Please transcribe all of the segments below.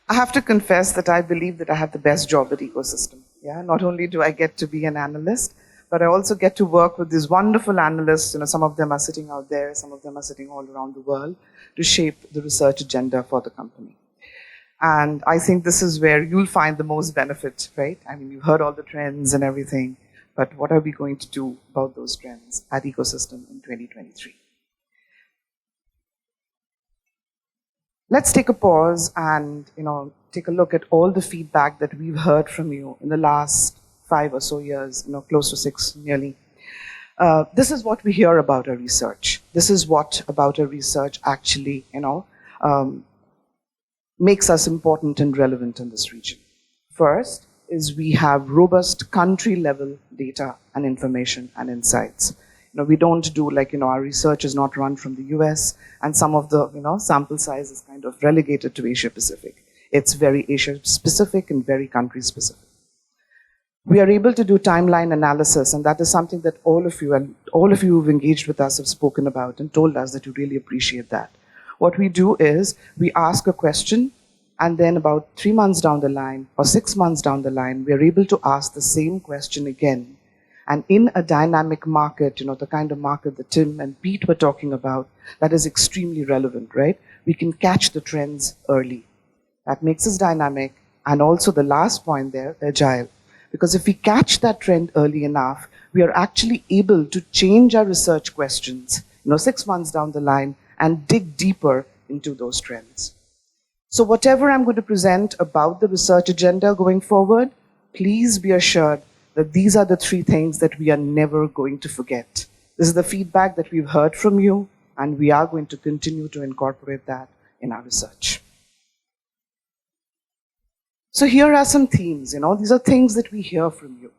I have to confess that I believe that I have the best job at Ecosystem. Yeah, not only do I get to be an analyst, but I also get to work with these wonderful analysts. Some of them are sitting out there, some of them are sitting all around the world to shape the research agenda for the company. And I think this is where you'll find the most benefit, right? I mean, you've heard all the trends and everything, but what are we going to do about those trends at Ecosystem in 2023? Let's take a pause and take a look at all the feedback that we've heard from you in the last 5 or so years, close to 6 nearly. This is what we hear about our research. This is what about our research actually, makes us important and relevant in this region. First is we have robust country-level data and information and insights. We don't do our research is not run from the US, and some of the sample size is kind of relegated to Asia Pacific. It's very Asia specific and very country specific. We are able to do timeline analysis, and that is something that all of you who've engaged with us have spoken about and told us that you really appreciate that. What we do is we ask a question, and then about 3 months down the line or 6 months down the line, we are able to ask the same question again. And in a dynamic market, the kind of market that Tim and Pete were talking about, that is extremely relevant, right? We can catch the trends early. That makes us dynamic. And also the last point there, agile. Because if we catch that trend early enough, we are actually able to change our research questions, 6 months down the line, and dig deeper into those trends. So whatever I'm going to present about the research agenda going forward, please be assured that these are the 3 things that we are never going to forget. This is the feedback that we've heard from you, and we are going to continue to incorporate that in our research. So here are some themes, these are things that we hear from you.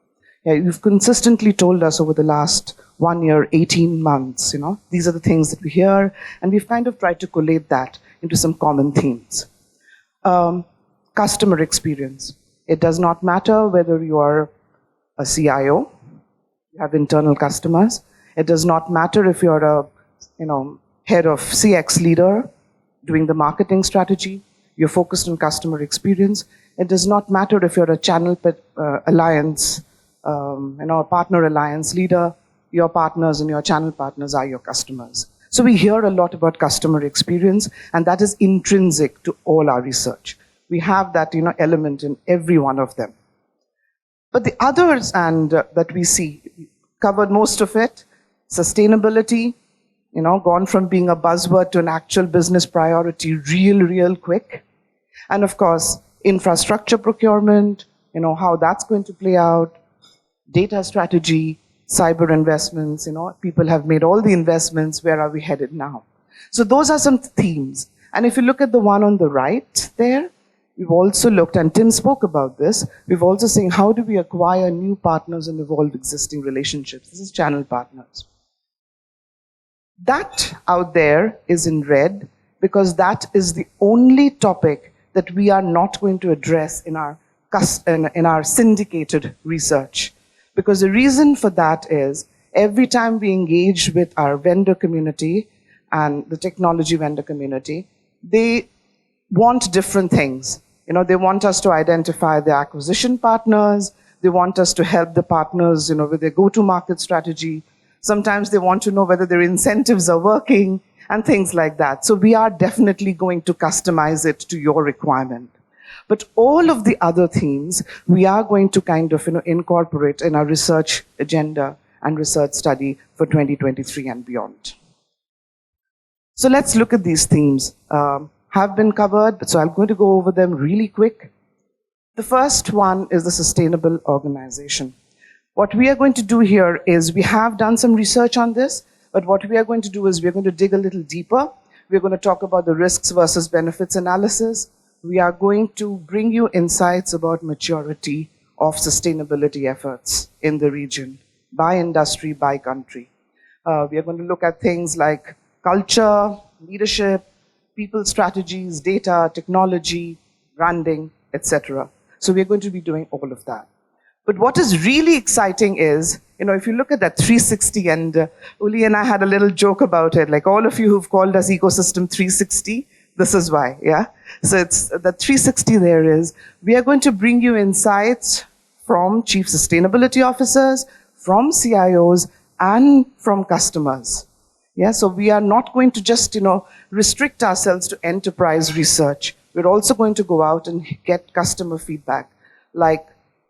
Yeah, you've consistently told us over the last 1 year, 18 months, these are the things that we hear, and we've kind of tried to collate that into some common themes. Customer experience. It does not matter whether you are a CIO, you have internal customers. It does not matter if you're a head of CX leader doing the marketing strategy, you're focused on customer experience. It does not matter if you're a channel alliance, a partner alliance leader, your partners and your channel partners are your customers. So we hear a lot about customer experience, and that is intrinsic to all our research. We have that element in every one of them. But the others that we see, covered most of it, sustainability, gone from being a buzzword to an actual business priority real quick. And of course, infrastructure procurement, how that's going to play out, data strategy, cyber investments, people have made all the investments, where are we headed now? So those are some themes. And if you look at the one on the right there, we've also looked, and Tim spoke about this, we've also seen how do we acquire new partners and evolve existing relationships. This is channel partners. That out there is in red because that is the only topic that we are not going to address in our syndicated research. Because the reason for that is every time we engage with our vendor community and the technology vendor community, they want different things. They want us to identify the acquisition partners. They want us to help the partners, with their go-to-market strategy. Sometimes they want to know whether their incentives are working and things like that. So we are definitely going to customize it to your requirement. But all of the other themes, we are going to kind of, incorporate in our research agenda and research study for 2023 and beyond. So let's look at these themes. Have been covered, so I'm going to go over them really quick. The first one is the sustainable organization. What we are going to do here is we have done some research on this, but what we are going to do is we're going to dig a little deeper. We're going to talk about the risks versus benefits analysis. We are going to bring you insights about maturity of sustainability efforts in the region, by industry, by country. We are going to look at things like culture, leadership, people strategies, data, technology, branding, etc. So we're going to be doing all of that. But what is really exciting is, if you look at that 360, and Uli and I had a little joke about it, like all of you who've called us Ecosystem 360, This is why, yeah? So it's the 360 there is, we are going to bring you insights from chief sustainability officers, from CIOs, and from customers. Yeah, so we are not going to just, restrict ourselves to enterprise research. We're also going to go out and get customer feedback. Like,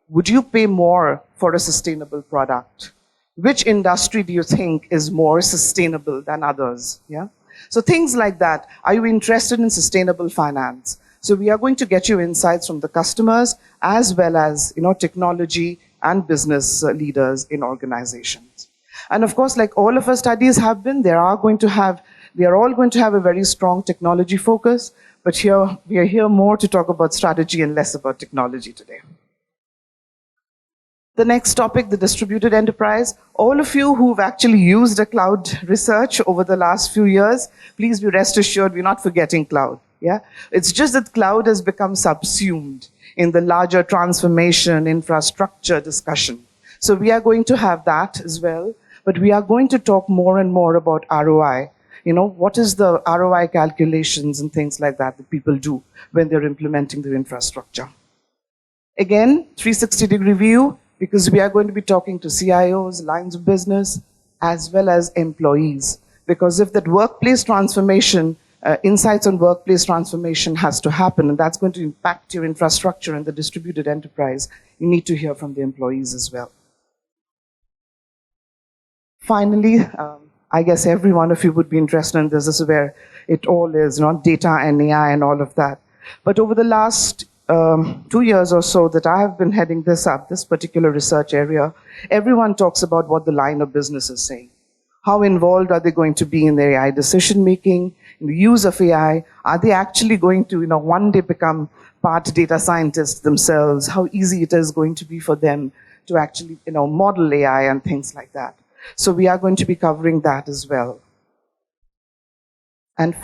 would you pay more for a sustainable product? Which industry do you think is more sustainable than others? Yeah. So things like that. Are you interested in sustainable finance? So we are going to get you insights from the customers as well as, technology and business leaders in organizations. And of course, like all of our studies have been, they are all going to have a very strong technology focus, but here we are here more to talk about strategy and less about technology today. The next topic, the distributed enterprise. All of you who've actually used a cloud research over the last few years, please be rest assured we're not forgetting cloud. Yeah? It's just that cloud has become subsumed in the larger transformation infrastructure discussion. So we are going to have that as well, but we are going to talk more and more about ROI. What is the ROI calculations and things like that people do when they're implementing their infrastructure. Again, 360-degree view, because we are going to be talking to CIOs, lines of business, as well as employees. Because if that workplace transformation, insights on workplace transformation has to happen, and that's going to impact your infrastructure in the distributed enterprise, you need to hear from the employees as well. Finally, I guess every one of you would be interested in this. This is where it all is, data and AI and all of that. But over the last 2 years or so that I have been heading this particular research area, everyone talks about what the line of business is saying. How involved are they going to be in their AI decision making, in the use of AI? Are they actually going to, one day become part data scientists themselves? How easy it is going to be for them to actually, model AI and things like that. So we are going to be covering that as well. And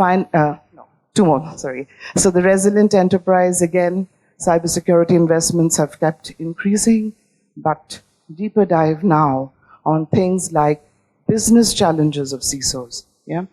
two more, sorry. So the resilient enterprise, again, cybersecurity investments have kept increasing, but deeper dive now on things like business challenges of CISOs. Yeah?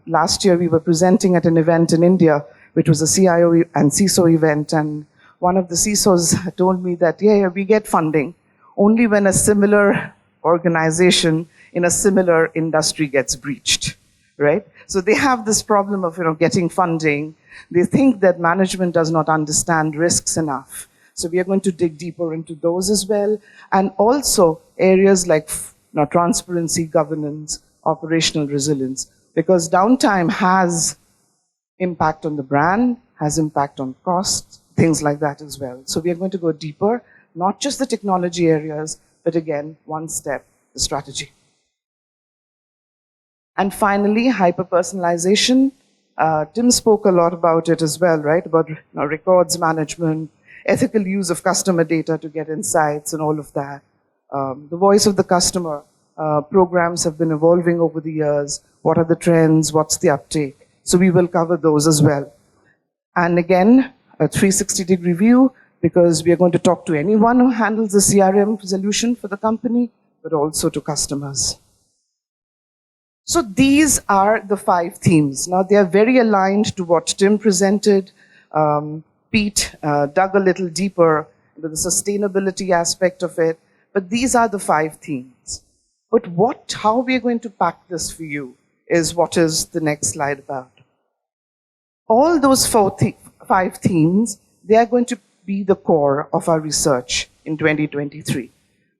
Last year we were presenting at an event in India, which was a CIO and CISO event, and one of the CISOs told me that, yeah, we get funding only when a similar organization in a similar industry gets breached. Right? So they have this problem of getting funding. They think that management does not understand risks enough. So we are going to dig deeper into those as well. And also areas like transparency, governance, operational resilience. Because downtime has impact on the brand, has impact on costs, things like that as well. So we are going to go deeper, not just the technology areas, but again, one step, the strategy. And finally, hyper-personalization. Tim spoke a lot about it as well, right? About records management, ethical use of customer data to get insights and all of that. The voice of the customer programs have been evolving over the years. What are the trends? What's the uptake? So we will cover those as well. And again, a 360-degree view, because we are going to talk to anyone who handles the CRM solution for the company, but also to customers. So these are the 5 themes. Now, they are very aligned to what Tim presented. Pete dug a little deeper into the sustainability aspect of it. But these are the 5 themes. But how we are going to pack this for you is what is the next slide about. All those 5 themes, they are going to be the core of our research in 2023.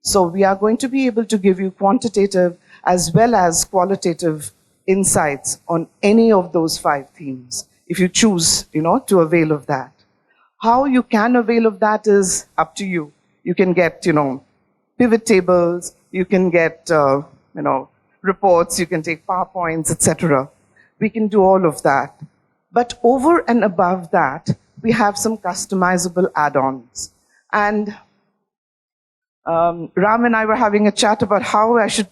So we are going to be able to give you quantitative as well as qualitative insights on any of those 5 themes, if you choose, to avail of that. How you can avail of that is up to you. You can get, pivot tables, you can get, reports, you can take PowerPoints, etc. We can do all of that. But over and above that, we have some customizable add-ons. And Ram and I were having a chat about how I should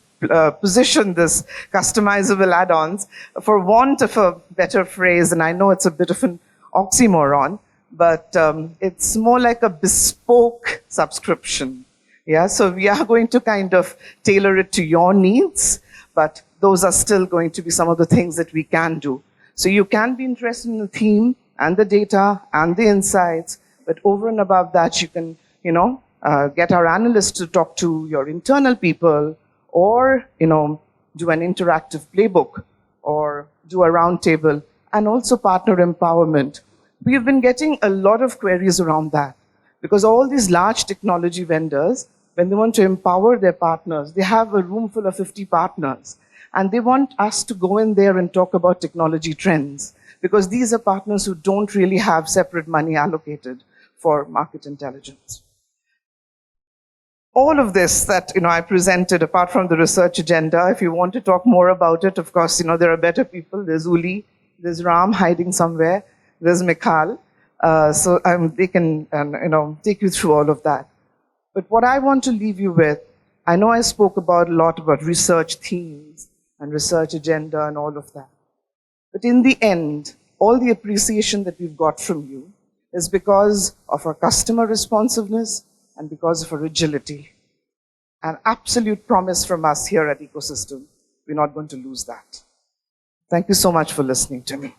position this customizable add-ons for want of a better phrase, and I know it's a bit of an oxymoron, but it's more like a bespoke subscription. Yeah, so we are going to kind of tailor it to your needs, but those are still going to be some of the things that we can do. So you can be interested in the theme and the data and the insights, but over and above that, you can, get our analysts to talk to your internal people, or, do an interactive playbook, or do a roundtable, and also partner empowerment. We've been getting a lot of queries around that, because all these large technology vendors, when they want to empower their partners, they have a room full of 50 partners, and they want us to go in there and talk about technology trends, because these are partners who don't really have separate money allocated for market intelligence. All of this that I presented, apart from the research agenda, if you want to talk more about it, of course, there are better people. There's Uli, there's Ram hiding somewhere, there's Mikhal. So they can take you through all of that. But what I want to leave you with, I know I spoke a lot about research themes and research agenda and all of that. But in the end, all the appreciation that we've got from you is because of our customer responsiveness and because of our agility. An absolute promise from us here at Ecosystem. We're not going to lose that. Thank you so much for listening to me.